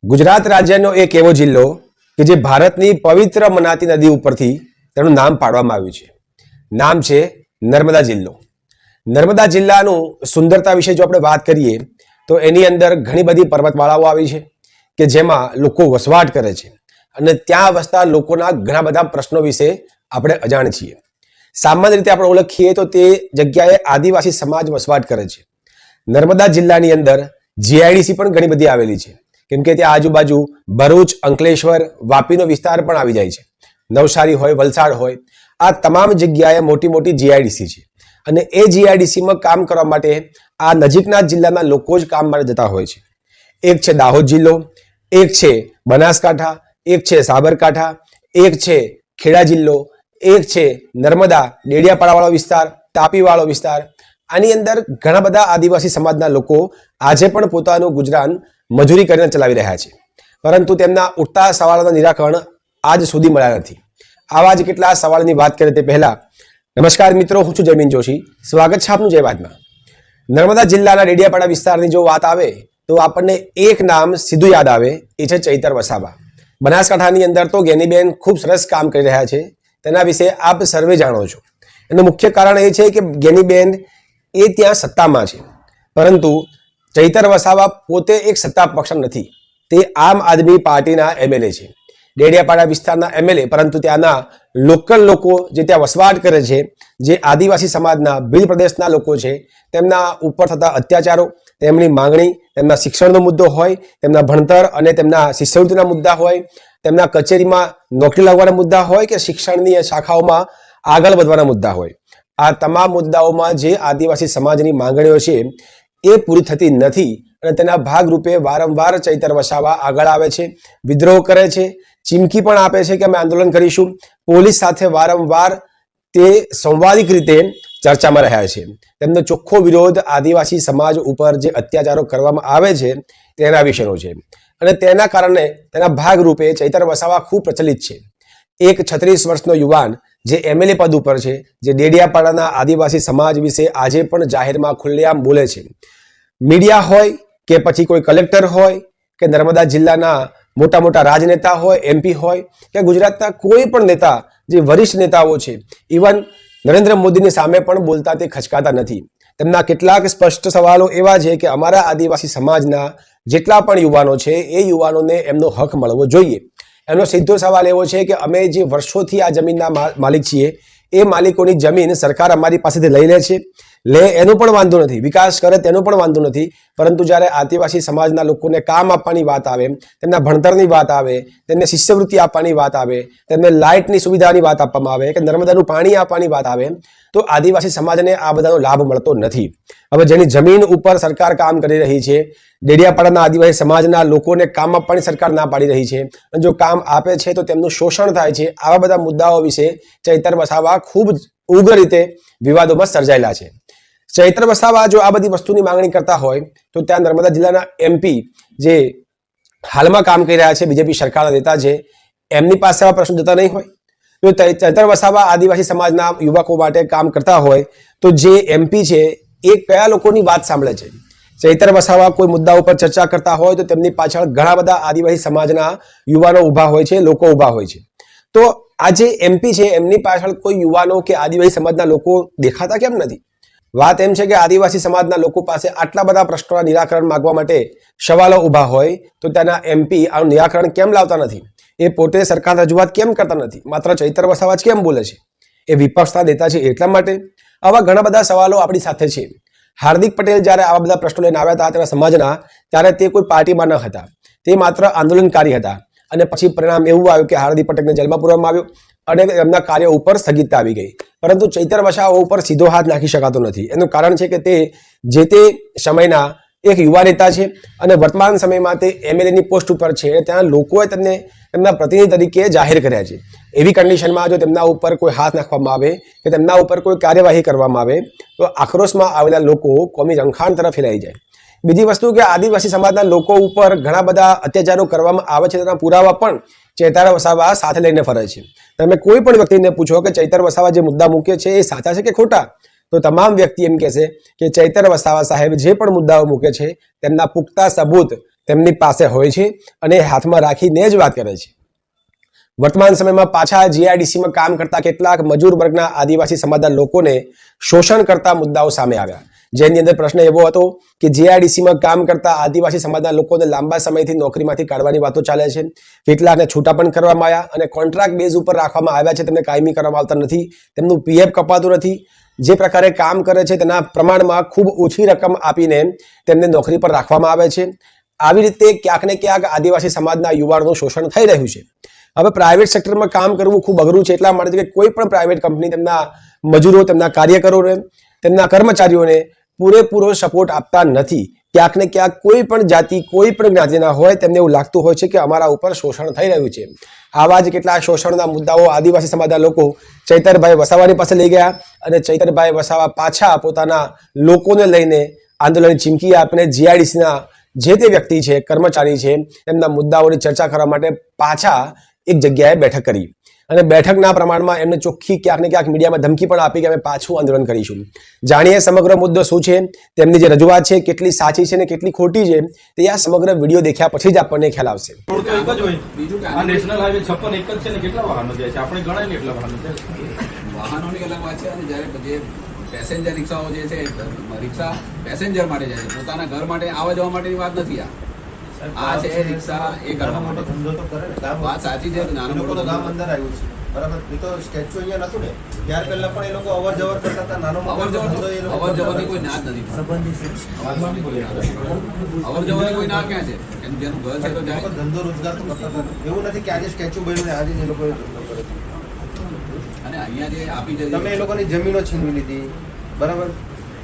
ગુજરાત રાજ્યનો એક એવો જિલ્લો કે જે ભારતની પવિત્ર મનાતી નદી ઉપરથી તેનું નામ પાડવામાં આવ્યું છે. નામ છે નર્મદા જિલ્લો. નર્મદા જિલ્લાનું સુંદરતા વિશે જો આપણે વાત કરીએ તો એની અંદર ઘણી બધી પર્વતમાળાઓ આવી છે કે જેમાં લોકો વસવાટ કરે છે અને ત્યાં વસતા લોકોના ઘણા બધા પ્રશ્નો વિશે આપણે અજાણ છીએ. સામાન્ય રીતે આપણે ઓળખીએ તો તે જગ્યાએ આદિવાસી સમાજ વસવાટ કરે છે. નર્મદા જિલ્લાની અંદર જીઆઈડીસી પણ ઘણી બધી આવેલી છે, કેમ કે ત્યાં આજુબાજુ ભરૂચ, અંકલેશ્વર, વાપીનો વિસ્તાર પણ આવી જાય છે. નવસારી હોય, વલસાડ હોય, આ તમામ જગ્યાએ મોટી મોટી જીઆઈડીસી છે અને એ જીઆઈડીસીમાં કામ કરવા માટે આ નજીકના જિલ્લાના લોકો જ કામ માટે જતા હોય છે. એક છે દાહોદ જિલ્લો, એક છે બનાસકાંઠા, એક છે સાબરકાંઠા, એક છે ખેડા જિલ્લો, એક છે નર્મદા ડેડિયાપાડાવાળો વિસ્તાર, તાપીવાળો વિસ્તાર. આની અંદર ઘણા બધા આદિવાસી સમાજના લોકો આજે પણ પોતાનું ગુજરાન મજૂરી કરીને ચલાવી રહ્યા છે, પરંતુ તેમના ઉઠતા સવાલોના નિરાકરણ આજ સુધી મળ્યા નથી. આવા જ કેટલા સવાલની વાત કરીએ તે પહેલા નમસ્કાર મિત્રો, હું છું જયમીન જોશી. સ્વાગત છે આપનું જય વાતમાં. નર્મદા જિલ્લાના ડેડિયાપાડા વિસ્તારની જો વાત આવે તો આપણને એક નામ સીધું યાદ આવે, એ છે ચૈતર વસાવા. બનાસકાંઠાની અંદર તો ગેનીબેન ખૂબ સરસ કામ કરી રહ્યા છે, તેના વિશે આપ સર્વે જાણો છો. એનું મુખ્ય કારણ એ છે કે ગેનીબેન એ ત્યાં સત્તામાં છે, પરંતુ ચૈતર વસાવા પોતે એક સત્તા પક્ષ નથી, તે આમ આદમી પાર્ટીના એમએલએ છે. ડેડિયાપાડા વિસ્તારના એમએલએ, પરંતુ ત્યાંના લોકલ લોકો જે ત્યાં વસવાટ કરે છે, જે આદિવાસી સમાજના ભીલ પ્રદેશના લોકો છે, તેમના ઉપર થતા અત્યાચારો, તેમની માંગણી, તેમના શિક્ષણનો મુદ્દો હોય, તેમના ભણતર અને તેમના શિષ્યવૃત્તિના મુદ્દા હોય, તેમના કચેરીમાં નોકરી લાગવાના મુદ્દા હોય કે શિક્ષણની શાખાઓમાં આગળ વધવાના મુદ્દા હોય, આ તમામ મુદ્દાઓમાં જે આદિવાસી સમાજની માંગણીઓ છે એ પૂરી થતી નથી અને તેના ભાગરૂપે વારંવાર ચૈતર વસાવા આગળ આવે છે, વિદ્રોહ કરે છે, ચીમકી પણ આપે છે કે અમે આંદોલન કરીશું. પોલીસ સાથે વારંવાર તે સંવાદિક રીતે ચર્ચામાં રહ્યા છે. તેમનો ચોખ્ખો વિરોધ આદિવાસી સમાજ ઉપર જે અત્યાચારો કરવામાં આવે છે તેના વિશેનો છે અને તેના કારણે તેના ભાગરૂપે ચૈતર વસાવા ખૂબ પ્રચલિત છે. એક 36 વર્ષનો યુવાન જે એમએલએ પદ ઉપર છે, જે ડેડિયાપાડાના આદિવાસી સમાજ વિશે આજે પણ જાહેરમાં ખુલ્લેઆમ બોલે છે. મીડિયા હોય કે પછી કોઈ કલેક્ટર હોય કે નર્મદા જિલ્લાના મોટા મોટા રાજનેતા હોય, એમપી હોય કે ગુજરાતના કોઈ પણ નેતા, જે વરિષ્ઠ નેતાઓ છે, ઇવન નરેન્દ્ર મોદીની સામે પણ બોલતા તે ખચકાતા નથી. તેમના કેટલાક સ્પષ્ટ સવાલો એવા છે કે અમારા આદિવાસી સમાજના જેટલા પણ યુવાનો છે એ યુવાનોને એમનો હક મળવો જોઈએ. એનો સીધો સવાલ એવો છે કે અમે જે વર્ષોથી આ જમીનના માલિક છીએ, એ માલિકોની જમીન સરકાર અમારી પાસેથી લઈ લે છે, એનો પણ વાંધો નથી, વિકાસ કરે તેનો પણ વાંધો નથી, પરંતુ જ્યારે આદિવાસી સમાજના લોકોને કામ આપવાની વાત આવે, તેમના ભણતરની વાત આવે, તેમને શિષ્યવૃત્તિ આપવાની વાત આવે, તેમને લાઇટની સુવિધાની વાત આપવામાં આવે કે નર્મદાનું પાણી આપવાની વાત આવે, તો આદિવાસી સમાજને આ બધાનો લાભ મળતો નથી. હવે જેની જમીન ઉપર સરકાર કામ કરી રહી છે, ડેડિયાપાડાના આદિવાસી સમાજના લોકોને કામ આપવાની સરકાર ના પાડી રહી છે અને જો કામ આપે છે તો તેમનું શોષણ થાય છે. આવા બધા મુદ્દાઓ વિશે ચૈતર વસાવા ખૂબ ઉગ્ર રીતે વિવાદોમાં સર્જાયેલા છે. ચૈતર વસાવા જો આ બધી વસ્તુની માંગણી કરતા હોય તો ત્યાં નર્મદા જિલ્લાના એમપી જે હાલમાં કામ કરી રહ્યા છે, બીજેપી સરકારના નેતા છે, એમની પાસે આવા પ્રશ્નો જતા નહીં હોય. જો ચૈતર વસાવા આદિવાસી સમાજના યુવકો માટે કામ કરતા હોય તો જે એમપી છે એ કયા લોકોની વાત સાંભળે છે? ચૈતર વસાવા કોઈ મુદ્દા ઉપર ચર્ચા કરતા હોય તો તેમની પાછળ ઘણા બધા આદિવાસી સમાજના યુવાનો ઉભા હોય છે, લોકો ઉભા હોય છે. તો આ જે એમપી છે એમની પાછળ કોઈ યુવાનો કે આદિવાસી સમાજના લોકો દેખાતા કેમ નથી? વાત એમ છે કે આદિવાસી સમાજના લોકો પાસે આટલા બધા પ્રશ્નોના નિરાકરણ માંગવા માટે સવાલો ઉભા હોય તો તેના એમપી આનું નિરાકરણ કેમ લાવતા નથી? એ પોતે સરકાર રજૂઆત કેમ કરતા નથી? માત્ર ચૈતર વસાવા જ કેમ બોલે છે? એ વિપક્ષના નેતા છે એટલા માટે? આવા ઘણા બધા સવાલો આપણી સાથે છે. હાર્દિક પટેલ જ્યારે આવા બધા પ્રશ્નો લઈને આવ્યા હતા તેના સમાજના, ત્યારે તે કોઈ પાર્ટીમાં ન હતા, તે માત્ર આંદોલનકારી હતા અને પછી પરિણામ એવું આવ્યું કે હાર્દિક પટેલને જેલમાં પૂરવામાં આવ્યો અને એમના કાર્ય ઉપર સ્થગિતતા આવી ગઈ. પરંતુ ચૈતર વસાવા ઉપર સીધો હાથ નાખી શકાતો નથી. એનું કારણ છે કે તે જે તે સમયના એક યુવા નેતા છે અને વર્તમાન સમયમાં તે એમએલએની પોસ્ટ ઉપર છે. ત્યાં લોકોએ તેમને તેમના પ્રતિનિધિ તરીકે જાહેર કર્યા છે. એવી કન્ડિશનમાં જો તેમના ઉપર કોઈ હાથ નાખવામાં આવે કે તેમના ઉપર કોઈ કાર્યવાહી કરવામાં આવે તો આક્રોશમાં આવેલા લોકો કોમી રમખાણ તરફ ફેલાઈ જાય. બીજી વસ્તુ કે આદિવાસી સમાજના લોકો ઉપર ઘણા બધા અત્યાચારો કરવામાં આવે છે, તેના પુરાવા પણ ચૈતર વસાવા સાથે લઈને ફરે છે. તમે કોઈ પણ વ્યક્તિને પૂછો કે ચૈતર વસાવા જે મુદ્દા મૂકે છે એ સાચા છે કે ખોટા, તો તમામ વ્યક્તિ એમ કહેશે કે ચૈતર વસાવા સાહેબ જે પણ મુદ્દાઓ મૂકે છે તેમના પુખ્તા સબૂત તેમની પાસે હોય છે અને હાથમાં રાખીને જ વાત કરે છે. વર્તમાન સમયમાં પાછા જીઆઈડીસીમાં કામ કરતા કેટલાક મજૂર વર્ગના આદિવાસી સમાજના લોકોને શોષણ કરતા મુદ્દાઓ સામે આવ્યા, જેની અંદર પ્રશ્ન એવો હતો કે જીઆઈડીસીમાં કામ કરતા આદિવાસી સમાજના લોકોને લાંબા સમયથી નોકરીમાંથી કાઢવાની વાતો ચાલે છે. કેટલાકને છૂટા પણ કરવામાં આવ્યા અને કોન્ટ્રાક્ટ બેઝ ઉપર રાખવામાં આવ્યા છે, તેમને કાયમી કરવામાં આવતા નથી, તેમનું પીએફ કપાતું નથી. જે પ્રકારે કામ કરે છે તેના પ્રમાણમાં ખૂબ ઓછી રકમ આપીને તેમને નોકરી પર રાખવામાં આવે છે. આવી રીતે ક્યાંક ને ક્યાંક આદિવાસી સમાજના યુવાનોનું શોષણ થઈ રહ્યું છે. હવે પ્રાઇવેટ સેક્ટરમાં કામ કરવું ખૂબ અઘરું છે, એટલા માટે કે કોઈ પણ પ્રાઇવેટ કંપની તેમના મજૂરો, તેમના કાર્યકરોને, તેમના કર્મચારીઓને પૂરેપૂરો સપોર્ટ આપતા નથી. ક્યાંક ને ક્યાંક કોઈ પણ જાતિ, કોઈ પણ જ્ઞાતિના હોય તેમને એવું લાગતું હોય છે કે અમારા ઉપર શોષણ થઈ રહ્યું છે. આવા જ કેટલાક શોષણના મુદ્દાઓ આદિવાસી સમાજના લોકો ચૈતરભાઈ વસાવાની પાસે લઈ ગયા અને ચૈતરભાઈ વસાવા પાછા પોતાના લોકોને લઈને આંદોલનની ચીમકી આપીને જીઆઈડીસીના જે તે વ્યક્તિ છે, કર્મચારી છે, તેમના મુદ્દાઓની ચર્ચા કરવા માટે પાછા એક જગ્યાએ બેઠક કરી અને બેઠકના પ્રમાણમાં એમને ચોખ્ખી ક્યાંક ને ક્યાંક મીડિયામાં ધમકી પણ આપી કે અમે પાછું આંદોલન કરીશું. જાણીએ સમગ્ર મુદ્દો શું છે, તેમની જે રજૂઆત છે કેટલી સાચી છે ને કેટલી ખોટી છે, તે આ સમગ્ર વિડીયો દેખ્યા પછી જ આપણને ખ્યાલ આવશે. નેશનલ હાઈવે 56 એક જ છે ને કેટલા વાહનો જાય છે? આપણે ગણાય ને એટલા વાહનો જાય છે. વાહનોની અલગ વાત છે અને જ્યારે જે પેસેન્જર રિક્ષાઓ જે છે, રિક્ષા પેસેન્જર માટે જાય છે, પોતાના ઘર માટે આવવા જવા માટેની વાત નથી. આ છે રિક્ષા એ કરવા માટે ધંધો તો કરે ને, વાત સાચી છે. નાનું મોટું ગામ અંદર આવ્યું છે, બરાબર. એ તો સ્ટેચ્યુ અહીંયા નતું ને, ત્યાર પહેલા પણ એ લોકો અવર જવર કરતા હતા. નાનો મોટો ધંધો એ લોકો અવર જવરની કોઈ ના જ નથી. અવર જવરની કોઈ ના ક્યાં છે? એમ જેનું ઘર છે તો જાય. ધંધો રોજગાર તો કરતા હતા. એવું નથી કે આજે સ્ટેચ્યુ બન્યું ને આજે એ લોકો ધંધો કરે છે. અને અહીંયા જે આપી છે, તમે એ લોકોની જમીનો છીનવી લીધી, બરાબર.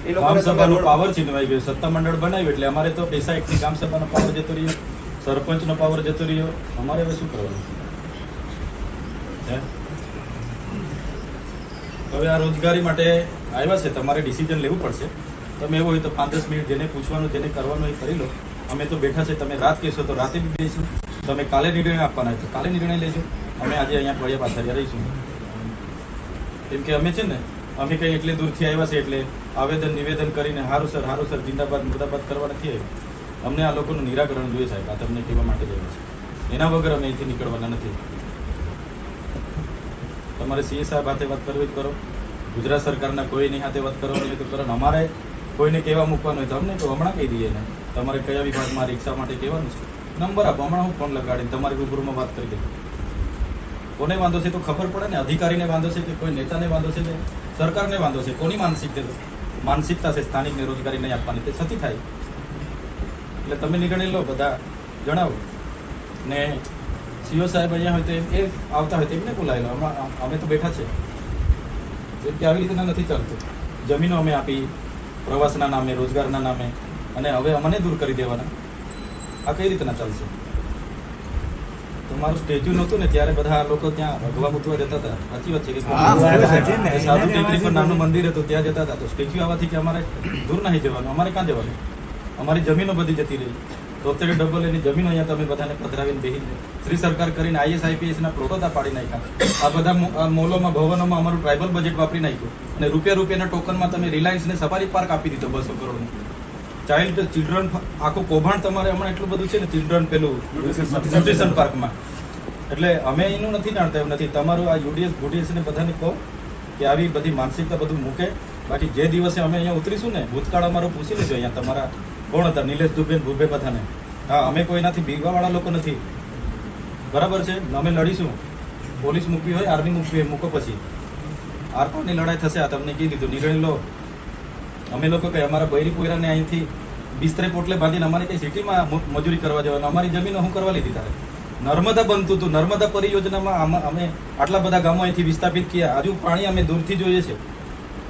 એ ગામ લોકોને સભાનો પાવર છીનવાઈ ગયો. સત્તા મંડળ બનાવ્યું એટલે અમારે તો પૈસા એકથી ગામ સભાનો પાવર જતો રહ્યો, સરપંચનો પાવર જતો રહ્યો. અમારે હવે શું કરવાનું? હવે આ રોજગારી માટે આવ્યા છે, તમારે ડિસિઝન લેવું પડશે. તમે એવું હોય તો 5-10 મિનિટ જેને પૂછવાનું, જેને કરવાનું એ કરી લો. અમે તો બેઠા છે, તમે રાત કહેશો તો રાતે બી બેસીશું, તમે કાલે નિર્ણય આપવાના હોય તો કાલે નિર્ણય લેજો. અમે આજે અહીંયા પડ્યા પાછળ રહીશું. કેમ કે અમે છે ને, અમે કંઈ એટલે દૂરથી આવ્યા છે એટલે આવેદન નિવેદન કરીને હારું સર જિંદાબાદ મુર્દાબાદ કરવા નથી આવ્યા. અમને આ લોકોનું નિરાકરણ જોઈએ સાહેબ. આ તમને કહેવા માટે જ આવ્યા છે. એના વગર અમે અહીંથી નીકળવાના નથી. તમારે સીએ સાહેબ હાથે વાત કરવી જ કરો, ગુજરાત સરકારના કોઈની હાથે વાત કરવાની હોય તો કરો. અમારે કોઈને કહેવા મૂકવાનું હોય તો અમને તો હમણાં કહી દઈએ ને, તમારે કયા વિભાગમાં રિક્ષા માટે કહેવાનું છે, નંબર આપો, હમણાં હું ફોન લગાડીને તમારી રૂબરૂમાં વાત કરી દઉં. કોને વાંધો છે તો ખબર પડે ને. અધિકારીને વાંધો છે કે કોઈ નેતાને વાંધો છે કે સરકારને વાંધો છે? કોની માનસિકતા છે સ્થાનિકને રોજગારી નહીં આપવાની? તે સતી થાય. એટલે તમે નિર્ણય લો, બધા જણાવો. ને સીઓ સાહેબ અહીંયા હોય તો એ આવતા હોય તો એમને બોલાવી લો. હમણાં અમે તો બેઠા છે. જેમ કે આવી રીતના નથી ચાલતું. જમીનો અમે આપી પ્રવાસના નામે, રોજગારના નામે, અને હવે અમને દૂર કરી દેવાના. આ કઈ રીતના ચાલશે? તમારું સ્ટેચ્યુ નહોતું ને ત્યારે બધા લોકો ત્યાં ભગવા મૂતવા જતા હતા. સાચી વાત છે કે સાધુ ટેકરી પર નાનું મંદિર હતું ત્યાં જતા હતા. તો સ્ટેચ્યુ આવવાથી કે અમારે દૂર નહીં જવાનું. અમારે ક્યાં જવાનું? અમારી જમીનો બધી જતી રહી. 73 ડબલ એની જમીનો અહીંયા તમે બધાને પધરાવીને બેસી શ્રી સરકાર કરીને IAS ના પ્લોટો પાડી નાખ્યા. આ બધા મોલોમાં, ભવનોમાં અમારું ટ્રાઇબલ બજેટ વાપરી નાખ્યું અને રૂપિયાના ટોકનમાં તમે રિલાયન્સને સફારી પાર્ક આપી દીધો 200 કરોડનું. ચિલ્ડ્રન આખું કૌભાંડ તમારે હમણાં એટલું બધું છે ને, ચિલ્ડ્રન પેલું ન્યુટ્રિશન પાર્કમાં. એટલે અમે એનું નથી જાણતા, એવું નથી. તમારું આ UDS ને બધાને કહો કે આવી બધી માનસિકતા બધું મૂકે. બાકી જે દિવસે અમે અહીંયા ઉતરીશું ને, ભૂતકાળ અમારો પૂછી લેજો. અહીંયા તમારા કોણ હતા? નિલેશ દુબે, ભૂપે બધાને. હા, અમે કોઈનાથી બીવાવાળા લોકો નથી, બરાબર છે. અમે લડીશું. પોલીસ મૂકવી હોય, આર્મી મૂકવી હોય, મૂકો. પછી આરપારની લડાઈ થશે. આ તમને કહી દીધું. નિર્ણય લો. અમે લોકો કઈ અમારા બૈરી પોયરાને અહીંથી બિસ્તરે પોટલે બાંધીને અમારે કઈ સિટીમાં મજૂરી કરવા જવાનું? અમારી જમીનો હું કરવા લીધી તારે? નર્મદા બનતું હતું. નર્મદા પરિયોજનામાં અમે આટલા બધા ગામો અહીંથી વિસ્થાપિત કર્યા. હજુ પાણી અમે દૂરથી જોઈએ છે.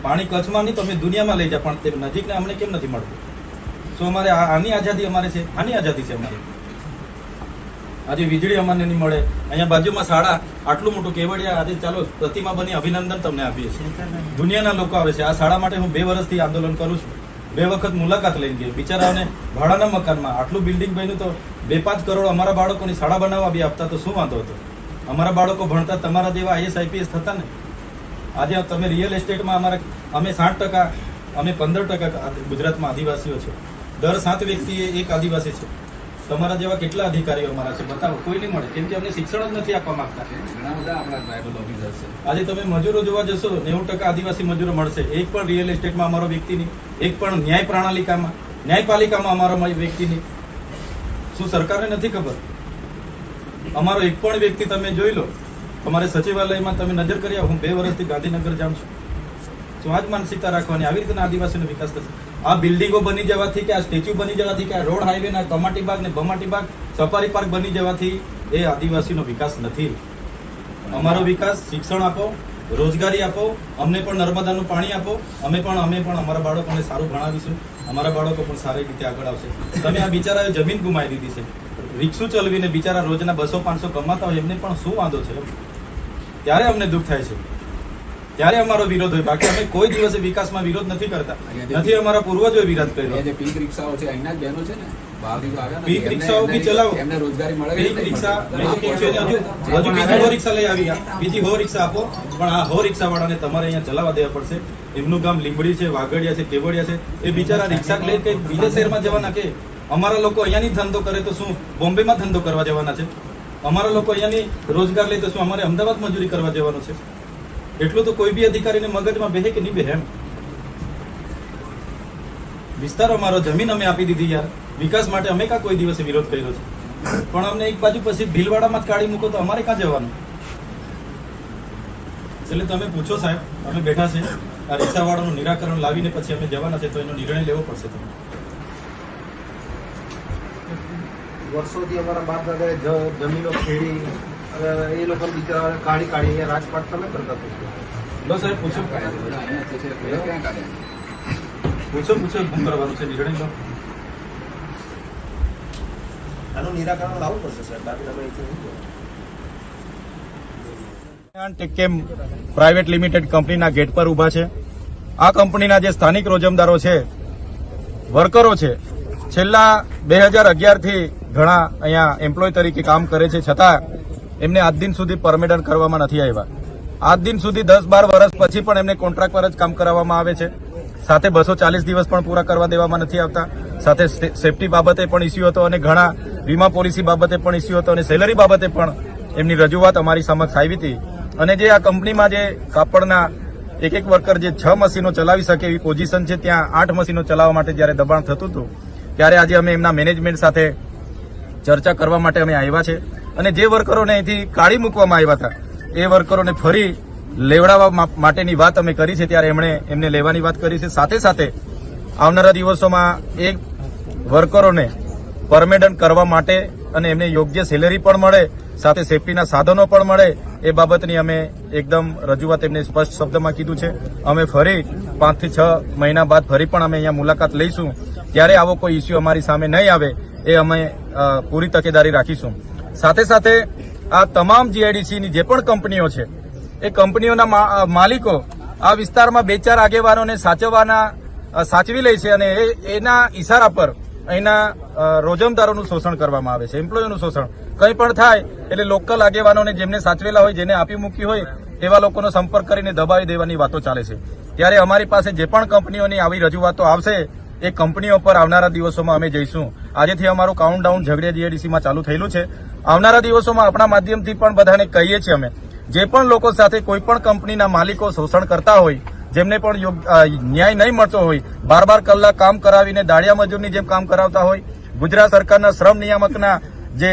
પાણી કચ્છમાં નહીં તો અમે દુનિયામાં લઈ જાય, પણ તે નજીકને અમને કેમ નથી મળતું? શું અમારે આની આઝાદી અમારે છે? આની આઝાદી છે અમારી. આજે વીજળી અમને નહીં મળે. અહીંયા બાજુમાં શાળા, આટલું મોટું કેવડિયા, આજે ચાલો પ્રતિમા બની અભિનંદન તમને આપીએ છીએ. દુનિયાના લોકો આવે છે. આ શાળા માટે હું 2 વર્ષથી આંદોલન કરું છું. 2 વખત મુલાકાત લઈને ગઈ. બિચારાઓને ભાડાના મકાનમાં આટલું બિલ્ડિંગ બન્યું તો 2-5 કરોડ અમારા બાળકોની શાળા બનાવવા બી આપતા તો શું વાંધો હતો? અમારા બાળકો ભણતા તમારા જેવા IAS થતા ને. આજે તમે રિયલ એસ્ટેટમાં અમે 60%, અમે 15% ગુજરાતમાં આદિવાસીઓ છે. દર 7 વ્યક્તિએ એક આદિવાસી છે. તમારા જેવા કેટલા અધિકારીઓ અમારા છે બતાવો, કોઈ નહીં મળે, કેમ કે અમને શિક્ષણ જ નથી આપવા માંગતા. ઘણા બધા આપણા ટ્રાઇબલ ઓફિસર્સ છે. આજે તમે મજૂરો જોવા જશો, 90% આદિવાસી મજૂરો મળશે. એક પણ રિયલ એસ્ટેટમાં અમારો વ્યક્તિ નહીં, એક પણ ન્યાયપાલિકામાં અમારો વ્યક્તિ નહીં. શું સરકારને નથી ખબર? અમારો એક પણ વ્યક્તિ તમે જોઈ લો, તમારે સચિવાલયમાં તમે નજર કરી આવો. હું 2 વર્ષથી ગાંધીનગર જાઉં છું. શું આ જ માનસિકતા રાખવાની? આવી રીતે આદિવાસીનો વિકાસ થશે? આ બિલ્ડિંગો બની જવાથી કે આ સ્ટેચ્યુ બની જવાથી કે આ રોડ હાઈવે ના કમાટી બાગ ને બમાટી બાગ સફારી પાર્ક બની જવાથી એ આદિવાસીનો વિકાસ નથી. અમારો વિકાસ શિક્ષણ આપો, રોજગારી આપો, અમને પણ નર્મદાનું પાણી આપો, અમે પણ અમારા બાળકોને સારું ભણાવીશું, અમારા બાળકો પણ સારી રીતે આગળ આવશે. તમે આ બિચારાએ જમીન ગુમાવી દીધી છે, રિક્ષું ચલાવીને બિચારા રોજના 200-500 કમાતા હોય, એમને પણ શું વાંધો છે? ત્યારે અમને દુઃખ થાય છે, ત્યારે અમારો વિરોધ હોય. બાકી અમે કોઈ દિવસે વિકાસમાં વિરોધ નથી કરતા, નથી અમારા પૂર્વજોએ વિરોધ કર્યો. જે પીક રિક્ષાઓ છે અહીંના જ બહેનો છે ને, બહારથી તો આવ્યા નથી. પીક રિક્ષાઓ બી ચલાવો, એમને રોજગારી મળે. પીક રિક્ષા હજુ બીજી હો રિક્ષા લઈ આવી, બીજી હો રિક્ષા આપો, પણ આ હો રિક્ષા વાળાને તમારે અહીંયા ચલાવવા દેવા પડશે. એમનું ગામ લીંબડી છે, વાગડિયા છે, કેવડિયા છે, એ બિચારા રિક્ષા લઈ કઈ બીજા શહેરમાં જવાના કે અમારા લોકો અહીંયાની ધંધો કરે તો શું બોમ્બેમાં ધંધો કરવા જવાના છે? અમારા લોકો અહીંયાની રોજગાર લે તો શું અમારે અમદાવાદ મજૂરી કરવા જવાનું છે? એટલું તો કોઈ બી અધિકારીને મગજમાં બેહે કે નહીં બેહે? એમ વિસ્તાર અમારો, જમીન અમે આપી દીધી યાર, વિકાસ માટે અમે કાં કોઈ દિવસે વિરોધ કર્યો છે? પણ અમને એક બાજુ પછી ભીલવાડામાં જ કાઢી મૂકો તો અમારે ક્યાં જવાનું? એટલે તમે પૂછો સાહેબ, અમે બેઠા છે, આ રિક્ષાવાળાનું નિરાકરણ લાવીને પછી અમે જવાના છે, તો એનો નિર્ણય લેવો પડશે. તમે વર્ષોથી અમારા બાપ દાદાએ જમીનો ખેડી એ લોકો બિચારા કાઢી અહીંયા રાજપાટ તમે કરતા હતા. લો સાહેબ પૂછો, ક્યાં કાઢ્યા? પૂછો શું કરવાનું છે, નિર્ણય લો. આનું નિરાકરણ લાવવું પડશે સાહેબ, બાકી તમે ટેક્કેમ પ્રાઇવેટ લિમિટેડ કંપનીના ગેટ પર ઊભા છે. આ કંપનીના જે સ્થાનિક રોજમદારો છે, વર્કરો છે, છેલ્લા 2011 થી ઘણા અહીંયા એમ્પ્લોય તરીકે કામ કરે છે, છતાં એમને આજ દિન સુધી પરમિશન કરવામાં નથી આવ્યા. આજ દિન સુધી 10-12 વર્ષ પછી પણ એમને કોન્ટ્રાક્ટ પર જ કામ કરાવવામાં આવે છે. સાથે 240 દિવસ પણ પૂરા કરવા દેવામાં નથી આવતા. સાથે સેફટી બાબતે પણ ઇસ્યુ હતો અને ઘણા વીમા પોલિસી બાબતે પણ ઇસ્યુ હતો અને સેલરી બાબતે પણ એમની રજૂઆત અમારી સમક્ષ આવી હતી. અને જે આ કંપનીમાં જે કાપડના એક વર્કર જે 6 મશીનો ચલાવી શકે એવી પોઝિશન છે, ત્યાં 8 મશીનો ચલાવવા માટે જયારે દબાણ થતું હતું, ત્યારે આજે અમે એમના મેનેજમેન્ટ સાથે ચર્ચા કરવા માટે અમે આવ્યા છે. અને જે વર્કરોને અહીંથી કાઢી મૂકવામાં આવ્યા હતા, એ વર્કરોને ફરી લેવડાવવા માટેની વાત અમે કરી છે. ત્યારે એમને લેવાની વાત કરી છે. સાથે સાથે આવનારા દિવસોમાં એ વર્કરોને પરમેનન્ટ કરવા માટે અને એમને યોગ્ય સેલેરી પણ મળે, સાથે સેફટીના સાધનો પણ મળે, એ બાબતની અમે એકદમ રજૂઆત એમને સ્પષ્ટ શબ્દમાં કીધું છે. અમે ફરી 5 થી 6 મહિના બાદ ફરી પણ અમે અહીંયા મુલાકાત લઈશું. ત્યારે આવો કોઈ ઇસ્યુ અમારી સામે નહીં આવે એ અમે પૂરી તકેદારી રાખીશું. સાથે સાથે આ તમામ જીઆઈડીસીની જે પણ કંપનીઓ છે, એ કંપનીઓના માલિકો આ વિસ્તારમાં 2-4 આગેવાનોને સાચવી લે છે અને એના ઈશારા પર અહીંના રોજમદારોનું શોષણ કરવામાં આવે છે, એમ્પ્લોયનું શોષણ. કંઈ પણ થાય એટલે લોકલ આગેવાનોને જેમને સાચવેલા હોય, જેને આપી મૂકી હોય એવા લોકોનો સંપર્ક કરીને દબાવી દેવાની વાતો ચાલે છે. ત્યારે અમારી પાસે જે પણ કંપનીઓની આવી રજૂઆતો આવશે, એ કંપનીઓ પર આવનારા દિવસોમાં અમે જઈશું. આજેથી અમારું કાઉન્ટડાઉન ઝઘડિયા જીઆઈડીસીમાં ચાલુ થયેલું છે. આવનારા દિવસોમાં આપણા માધ્યમથી પણ બધાને કહીએ છીએ અમે, જે પણ લોકો સાથે કોઈ પણ કંપનીના માલિકો શોષણ કરતા હોય, જેમને પણ ન્યાય નહીં મળતો હોય, 12 કલાક કામ કરાવીને દાળિયા મજૂરની જેમ કામ કરાવતા હોય, ગુજરાત સરકારના શ્રમ નિયામકના જે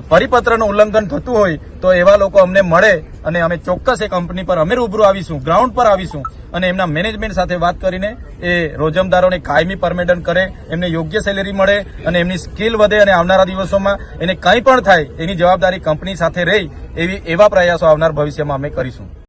પરિપત્રનું ઉલ્લંઘન થતું હોય, તો એવા લોકો અમને મળે અને અમે ચોક્કસ એ કંપની પર અમે રૂબરૂ આવીશું, ગ્રાઉન્ડ પર આવીશું અને એમના મેનેજમેન્ટ સાથે વાત કરીને એ રોજમદારોને કાયમી પરમિશન કરે, એમને યોગ્ય સેલેરી મળે અને એમની સ્કિલ વધે અને આવનારા દિવસોમાં એને કંઈ પણ થાય એની જવાબદારી કંપની સાથે રહી એવા પ્રયાસો આવનાર ભવિષ્યમાં અમે કરીશું.